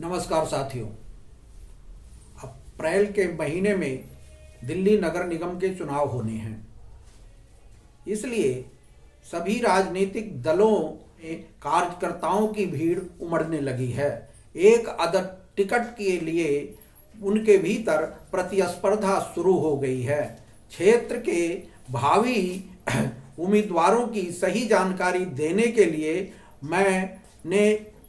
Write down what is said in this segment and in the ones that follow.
नमस्कार साथियों। अप्रैल के महीने में दिल्ली नगर निगम के चुनाव होने हैं, इसलिए सभी राजनीतिक दलों में कार्यकर्ताओं की भीड़ उमड़ने लगी है। एक अदद टिकट के लिए उनके भीतर प्रतिस्पर्धा शुरू हो गई है। क्षेत्र के भावी उम्मीदवारों की सही जानकारी देने के लिए मैंने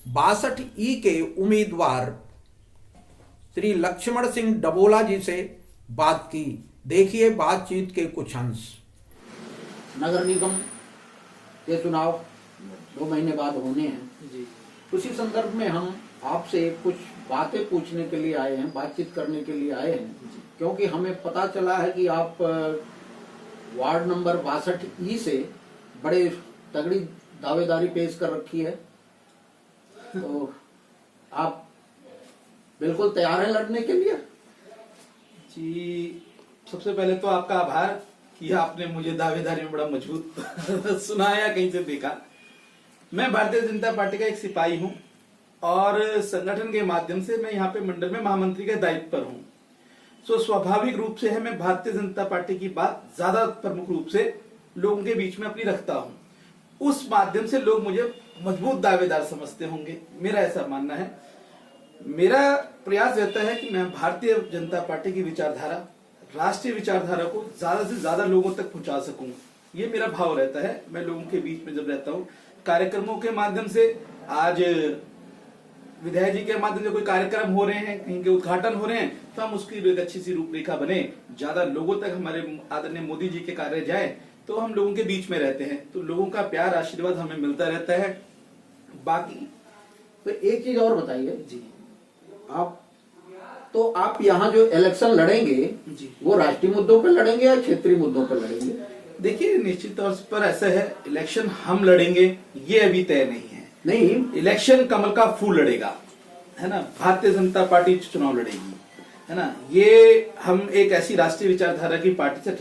62 के उम्मीदवार श्री लक्ष्मण सिंह डबोला जी से बात की। देखिए बातचीत के कुछ अंश। नगर निगम के चुनाव 2 महीने बाद होने हैं जी। उसी संदर्भ में हम आपसे कुछ बातें पूछने के लिए आए हैं, बातचीत करने के लिए आए हैं, क्योंकि हमें पता चला है कि आप वार्ड नंबर 62 से बड़े तगड़ी दावेदारी पेश कर रखी है, तो आप बिल्कुल तैयार हैं लड़ने के लिए? जी, सबसे पहले तो आपका आभार कि आपने मुझे दावेदारी में बड़ा मजबूत सुनाया, कहीं से देखा। मैं भारतीय जनता पार्टी का एक सिपाही हूं और संगठन के माध्यम से मैं यहाँ पे मंडल में महामंत्री के दायित्व पर हूं। सो स्वाभाविक रूप से है मैं भारतीय जनता पार्टी की बात ज्यादा प्रमुख रूप से लोगों के बीच में अपनी रखता हूं। उस माध्यम से लोग मुझे मजबूत दावेदार समझते होंगे, मेरा ऐसा मानना है। मेरा प्रयास रहता है कि मैं भारतीय जनता पार्टी की विचारधारा, राष्ट्रीय विचारधारा को ज्यादा से ज्यादा लोगों तक पहुंचा सकूं, ये मेरा भाव रहता है। मैं लोगों के बीच में जब रहता हूं, कार्यक्रमों के माध्यम से, आज विधायक जी के माध्यम से कोई कार्यक्रम हो रहे हैं, कहीं के उद्घाटन हो रहे हैं, तो हम उसकी एक अच्छी सी रूपरेखा बने, ज्यादा लोगों तक हमारे आदरणीय मोदी जी के कार्य जाए, तो हम लोगों के बीच में रहते हैं, तो लोगों का प्यार आशीर्वाद हमें मिलता रहता है। बाकी तो एक चीज और बताइए जी, आप यहाँ जो इलेक्शन लड़ेंगे जी, वो राष्ट्रीय मुद्दों पर लड़ेंगे या क्षेत्रीय मुद्दों पर लड़ेंगे? देखिए, निश्चित तौर पर ऐसा है, इलेक्शन हम लड़ेंगे ये अभी तय नहीं है। नहीं, इलेक्शन कमल का फूल लड़ेगा, है ना, भारतीय जनता पार्टी चुनाव लड़ेगी, है ना। ये हम एक ऐसी राष्ट्रीय विचारधारा की पार्टी से,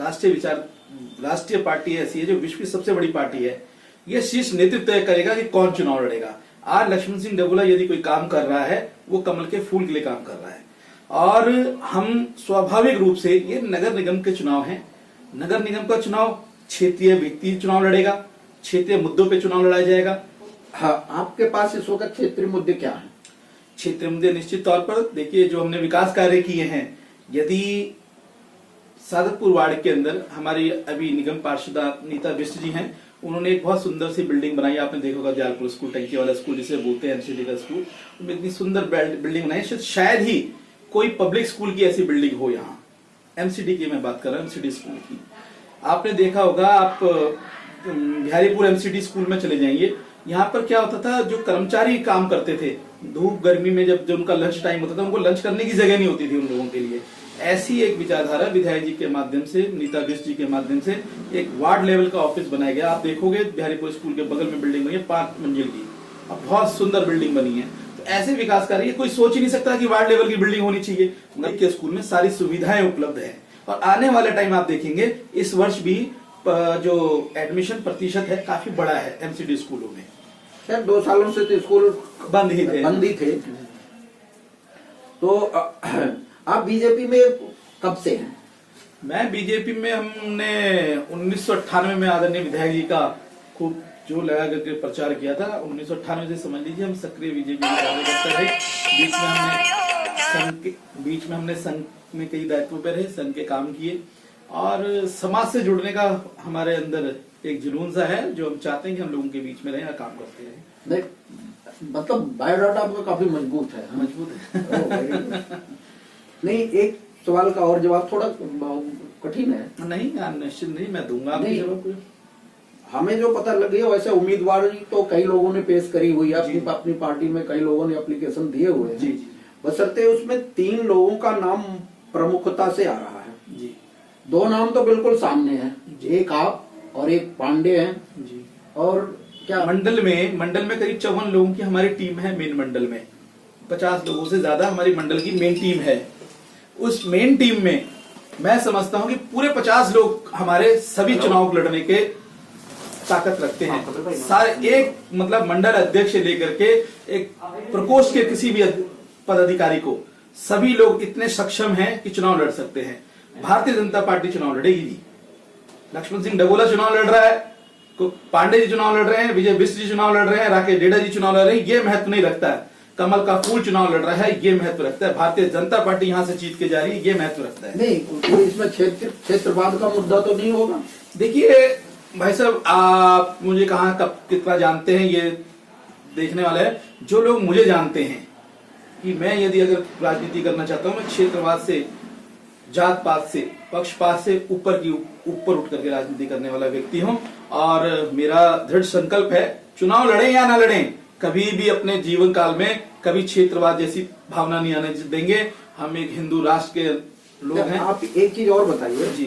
राष्ट्रीय पार्टी ऐसी है जो विश्व की सबसे बड़ी पार्टी है। ये शीर्ष नेतृत्व तय करेगा कि कौन चुनाव लड़ेगा। आज लक्ष्मण सिंह डबोला यदि कोई काम कर रहा है, वो कमल के फूल के लिए काम कर रहा है। और हम स्वाभाविक रूप से, ये नगर निगम के चुनाव हैं, नगर निगम का चुनाव क्षेत्रीय व्यक्ति चुनाव लड़ेगा, क्षेत्रीय मुद्दों पे चुनाव लड़ाया जाएगा। हाँ, आपके पास इस वक्त क्षेत्रीय मुद्दे क्या हैं? क्षेत्रीय मुद्दे निश्चित तौर पर देखिए, जो हमने विकास कार्य किए हैं, यदि सादतपुर वार्ड के अंदर हमारी अभी निगम पार्षदा नीता बिष्ट जी हैं, उन्होंने एक बहुत सुंदर सी बिल्डिंग बनाई, आपने देखा होगा, दयालपुर स्कूल, टंकी वाला स्कूल जिसे बोलते हैं, एमसीडी का स्कूल, इतनी सुंदर बिल्डिंग बनाई, शायद ही कोई पब्लिक स्कूल की ऐसी बिल्डिंग हो यहाँ। एमसीडी की मैं बात कर रहा हूँ, एमसीडी स्कूल की। आपने देखा होगा, आप बिहारीपुर एमसीडी स्कूल में चले जाएंगे, यहाँ पर क्या होता था, जो कर्मचारी काम करते थे, धूप गर्मी में जब उनका लंच टाइम होता था, उनको लंच करने की जगह नहीं होती थी उन लोगों के लिए। ऐसी एक विचारधारा विधायक जी के माध्यम से, नीता बिष्ट जी के माध्यम से एक वार्ड लेवल का ऑफिस बनाया गया। आप देखोगे बिहारीपुर स्कूल के बगल में बिल्डिंग बनी है 5 मंजिल की, अब बहुत सुंदर बिल्डिंग बनी है। तो ऐसे विकास कार्य कोई सोच ही नहीं सकता कि वार्ड लेवल की बिल्डिंग होनी चाहिए। मगर के स्कूल में सारी सुविधाएं उपलब्ध है और आने वाले टाइम आप देखेंगे, इस वर्ष भी जो एडमिशन प्रतिशत है काफी बड़ा है एमसीडी स्कूलों में। खैर 2 सालों से तो स्कूल बंद ही थे। तो आप बीजेपी में कब से हैं? मैं बीजेपी में, हमने 1998 में आदरणीय विधायक जी का खूब जो लगा करके प्रचार किया था। 1998 से समझ लीजिए हम सक्रिय बीजेपी के कार्यकर्ता रहे। बीच में हमने संघ में कई दायित्वों पर रहे, संघ के काम किए और समाज से जुड़ने का हमारे अंदर एक जुनून सा है, जो हम चाहते हैं कि हम लोगों के बीच में रहें और काम करते रहें। नहीं, मतलब बायोडाटा आपका काफी मजबूत है। नहीं, एक सवाल का और जवाब थोड़ा कठिन है। नहीं, निश्चित नहीं, मैं दूंगा आपको जवाब। हमें जो पता लगे, वैसे उम्मीदवार तो कई लोगों ने पेश करी हुई है, अपनी पार्टी में कई लोगों ने एप्लीकेशन दिए हुए हैं जी। बशर्ते उसमें 3 लोगों का नाम प्रमुखता से आ रहा है जी। 2 नाम तो बिल्कुल सामने हैं, एक आप और एक पांडे हैं जी। और क्या मंडल में करीब 54 लोगों की हमारी टीम है। मेन मंडल में 50 लोगों से ज्यादा हमारी मंडल की मेन टीम है। उस मेन टीम में मैं समझता हूं कि पूरे 50 लोग हमारे सभी चुनाव लड़ने के ताकत रखते हैं। सारे एक मतलब मंडल अध्यक्ष से लेकर के एक प्रकोष्ठ के किसी भी पदाधिकारी को सभी लोग इतने सक्षम हैं कि चुनाव लड़ सकते हैं। भारतीय जनता पार्टी चुनाव लड़ेगी जी। लक्ष्मण सिंह डगोला चुनाव लड़ रहा है, पांडे जी चुनाव लड़ रहे हैं, विजय बिष्ट जी चुनाव लड़ रहे हैं, राकेश डेढ़ा जी चुनाव लड़ रहे हैं, ये महत्व नहीं रखता है। कमल का फूल चुनाव लड़ रहा है, ये महत्व रखता है। भारतीय जनता पार्टी यहां से जीत के जा रही है, ये महत्व रखता है। नहीं, कोई इसमें क्षेत्रवाद का मुद्दा तो नहीं होगा? देखिए भाई साहब, आप मुझे कहाँ कब कितना जानते हैं ये देखने वाला है। जो लोग मुझे जानते हैं कि मैं यदि अगर राजनीति करना चाहता हूं, मैं क्षेत्रवाद से, जात पात से, पक्षपात से ऊपर उठ करके राजनीति करने वाला व्यक्ति हूं। और मेरा दृढ़ संकल्प है, चुनाव लड़े या ना लड़े, कभी भी अपने जीवन काल में कभी क्षेत्रवाद जैसी भावना नहीं आने देंगे। हम एक हिंदू राष्ट्र के लोग हैं। आप एक चीज और बताइए जी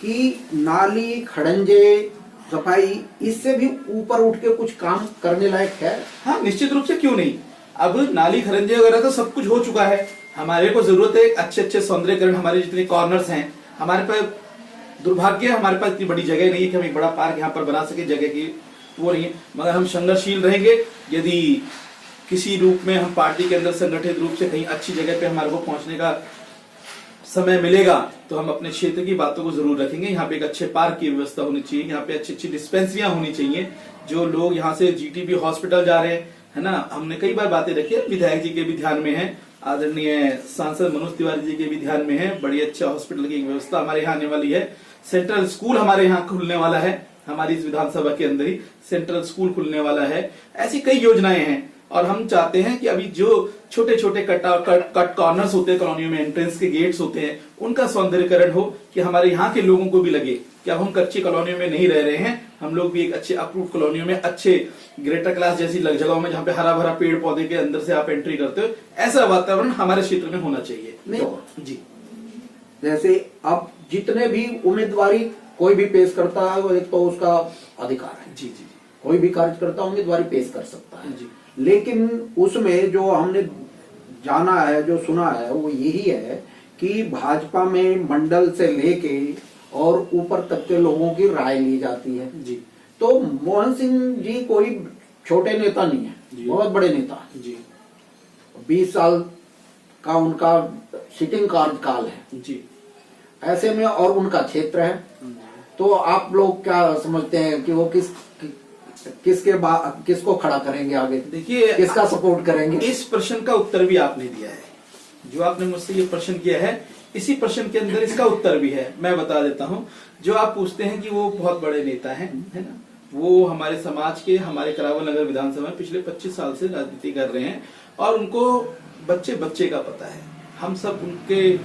कि नाली, खड़ंजे, सफाई, इससे भी ऊपर उठ के कुछ काम करने लायक है? हाँ, निश्चित रूप से, क्यों नहीं। अब नाली, खरंजे वगैरह तो सब कुछ हो चुका है। हमारे को जरूरत है अच्छे अच्छे सौंदर्यकरण। हमारे जितने कॉर्नर्स हैं, हमारे पास दुर्भाग्य है, हमारे पास इतनी बड़ी जगह नहीं है कि हम एक बड़ा पार्क यहाँ पर बना सके, जगह की वो नहीं है। मगर हम संघर्षशील रहेंगे। यदि किसी रूप में हम पार्टी के अंदर संगठित रूप से कहीं अच्छी जगह पे हमारे को पहुंचने का समय मिलेगा तो हम अपने क्षेत्र की बातों को जरूर रखेंगे। यहाँ पे एक अच्छे पार्क की व्यवस्था होनी चाहिए, यहाँ पे अच्छी अच्छी डिस्पेंसरियां होनी चाहिए। जो लोग यहाँ से जीटीबी हॉस्पिटल जा रहे हैं, है ना, हमने कई बार बातें रखी है, विधायक जी के भी ध्यान में है, आदरणीय सांसद मनोज तिवारी जी के भी ध्यान में है। बड़ी अच्छा हॉस्पिटल की व्यवस्था हमारे यहाँ आने वाली है। सेंट्रल स्कूल हमारे यहाँ खुलने वाला है, हमारी इस विधानसभा के अंदर ही सेंट्रल स्कूल खुलने वाला है। ऐसी कई योजनाएं हैं और हम चाहते हैं कि अभी जो छोटे छोटे कट कॉर्नर्स होते हैं कॉलोनियों में, एंट्रेंस के गेट्स होते हैं, उनका सौंदर्यकरण हो कि हमारे यहाँ के लोगों को भी लगे कि अब हम कच्ची कॉलोनियों में नहीं रह रहे हैं, हम लोग भी एक अच्छे अप्रूव्ड कॉलोनियों में, अच्छे ग्रेटर क्लास जैसी जगहों में जहाँ पे हरा भरा पेड़ पौधे के अंदर से आप एंट्री करते हो, ऐसा वातावरण हमारे क्षेत्र में होना चाहिए। नहीं जी, जैसे अब जितने भी उम्मीदवारी कोई भी पेश करता है, वो एक तो उसका अधिकार है। जी जी, कोई भी कार्यकर्ता उम्मीदवारी पेश कर सकता है जी। लेकिन उसमें जो हमने जाना है, जो सुना है, वो यही है कि भाजपा में मंडल से लेके और ऊपर तक के लोगों की राय ली जाती है। जी। तो मोहन सिंह जी कोई छोटे नेता नहीं है, बहुत बड़े नेता जी। 20 साल का उनका सिटिंग कार्यकाल है जी। ऐसे में, और उनका क्षेत्र है। तो आप लोग क्या समझते हैं कि वो किसको खड़ा करेंगे आगे? देखिए, किसका सपोर्ट करेंगे? इस प्रश्न का उत्तर भी आपने दिया है। जो आपने मुझसे ये प्रश्न किया है, इसी प्रश्न के अंदर इसका उत्तर भी है। मैं बता देता हूँ। जो आप पूछते हैं कि वो बहुत बड़े नेता हैं, है ना, वो हमारे समाज के, हमारे करावल नगर विधानसभा में पिछले 25 साल से राजनीति कर रहे हैं और उनको बच्चे बच्चे का पता है। हम सब उनके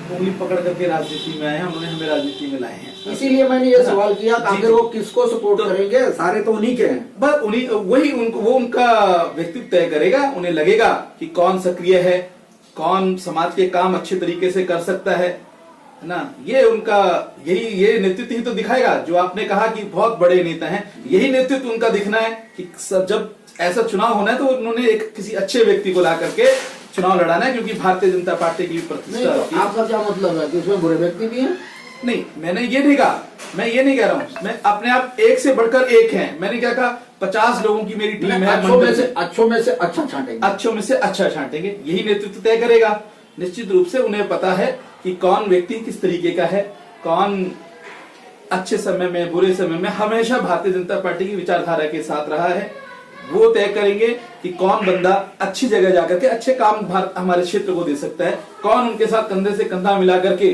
उंगली पकड़ करके राजनीति में आए हैं, उन्होंने हमें राजनीति में लाए हैं। इसीलिए मैंने ये सवाल किया कि आखिर वो किसको सपोर्ट करेंगे? सारे तो उन्हीं के हैं। बस उन्हीं, वही वो उनका व्यक्तित्व तय करेगा। उन्हें लगेगा कि कौन सक्रिय है, कौन समाज के काम अच्छे तरीके से कर सकता है ना, ये उनका ये नेतृत्व ही तो दिखाएगा। जो आपने कहा कि बहुत बड़े नेता हैं, यही नेतृत्व उनका दिखना है कि जब ऐसा चुनाव होना है तो उन्होंने एक किसी अच्छे व्यक्ति को ला करके चुनाव लड़ाना है, क्योंकि भारतीय जनता पार्टी की प्रतिष्ठा। तो आपका क्या मतलब है कि उसमें बुरे व्यक्ति भी हैं? नहीं, मैंने ये नहीं कहा, मैं ये नहीं कह रहा हूँ। मैं अपने आप एक से बढ़कर एक है। मैंने क्या कहा, 50 लोगों की मेरी टीम है। अच्छों में से अच्छा छांटेंगे। अच्छों में से अच्छा छांटेंगे, यही नेतृत्व तय करेगा। निश्चित रूप से उन्हें पता है कि कौन व्यक्ति किस तरीके का है, कौन अच्छे समय में, बुरे समय में हमेशा भारतीय जनता पार्टी की विचारधारा के साथ रहा है। वो तय करेंगे कि कौन बंदा अच्छी जगह जाकर के अच्छे काम हमारे क्षेत्र को दे सकता है, कौन उनके साथ कंधे से कंधा मिला करके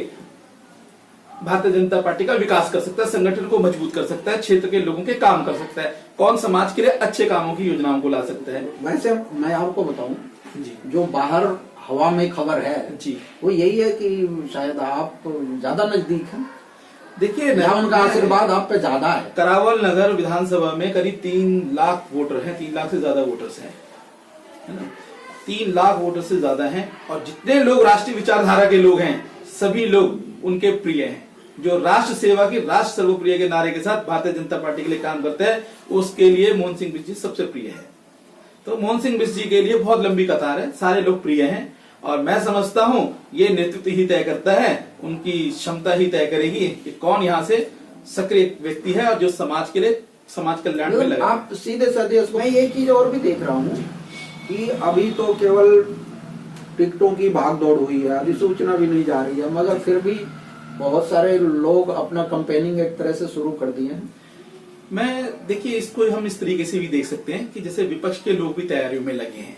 भारतीय जनता पार्टी का विकास कर सकता है, संगठन को मजबूत कर सकता है, क्षेत्र के लोगों के काम कर सकता है, कौन समाज के लिए अच्छे कामों की योजनाओं को ला सकता है। वैसे मैं आपको बताऊं जी, जो बाहर हवा में खबर है जी, वो यही है कि शायद आप ज्यादा नजदीक हैं। देखिए, उनका आशीर्वाद आप पे ज्यादा है। करावल नगर विधानसभा में करीब 3 लाख वोटर हैं, 3 लाख से ज्यादा वोटर्स हैं, है ना, 3 लाख वोटर से ज्यादा हैं। और जितने लोग राष्ट्रीय विचारधारा के लोग हैं, सभी लोग उनके प्रिय हैं। जो राष्ट्र सेवा की, राष्ट्र सर्वप्रिय के नारे के साथ भारतीय जनता पार्टी के लिए काम करते हैं, उसके लिए मोहन सिंह बिष्ट जी सबसे प्रिय है। तो मोहन सिंह बिष्ट जी के लिए बहुत लंबी कतार है, सारे लोग प्रिय हैं। और मैं समझता हूं ये नेतृत्व ही तय करता है, उनकी क्षमता ही तय करेगी कि कौन यहाँ से सक्रिय व्यक्ति है और जो समाज के लिए, समाज कल्याण में लगे। आप सीधे साधे, मैं ये चीज और भी देख रहा हूँ कि अभी तो केवल टिकटों की भाग दौड़ हुई है, अधिसूचना भी नहीं जा रही है, मगर फिर भी बहुत सारे लोग अपना कैंपेनिंग एक तरह से शुरू कर दिए हैं। मैं देखिए इसको हम इस तरीके से भी देख सकते हैं कि जैसे विपक्ष के लोग भी तैयारियों में लगे हैं,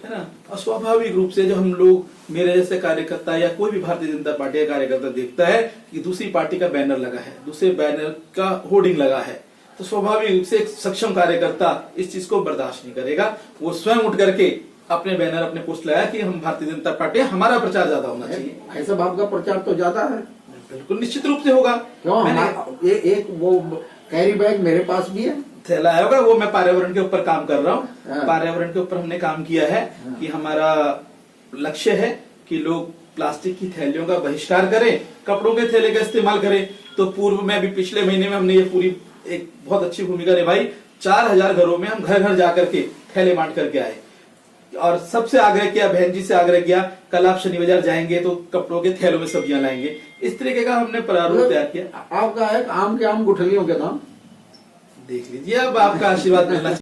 है ना। और स्वाभाविक रूप से जो हम लोग, मेरे जैसे कार्यकर्ता या कोई भी भारतीय जनता पार्टी का कार्यकर्ता देखता है कि दूसरी पार्टी का बैनर लगा है, दूसरे बैनर का होर्डिंग लगा है, तो स्वाभाविक रूप से एक सक्षम कार्यकर्ता इस चीज को बर्दाश्त नहीं करेगा। वो स्वयं उठ करके अपने बैनर, अपने पोस्ट लगाया कि हम भारतीय जनता पार्टी, हमारा प्रचार ज्यादा होना चाहिए। ऐसा भाव का प्रचार तो ज्यादा है। बिल्कुल निश्चित रूप से होगा। क्यों, एक वो कैरी बैग मेरे पास भी है, थैला होगा, वो मैं पर्यावरण के ऊपर काम कर रहा हूँ। हाँ। पर्यावरण के ऊपर हमने काम किया है कि हमारा लक्ष्य है कि लोग प्लास्टिक की थैलियों का बहिष्कार करें, कपड़ों के थैले का इस्तेमाल करें। तो पूर्व में अभी पिछले महीने में हमने ये पूरी एक बहुत अच्छी भूमिका निभाई। 4000 घरों में हम घर घर जाकर के थैले बांट करके आए और सबसे आग्रह किया, बहन जी से आग्रह किया, कल आप शनि बाजार जाएंगे तो कपड़ों के थैलों में सब्जियां लाएंगे। इस तरीके का हमने प्रारूप तैयार किया। आपका है आम के आम गुठलियों के नाम, देख लीजिए, अब आपका आशीर्वाद मिलना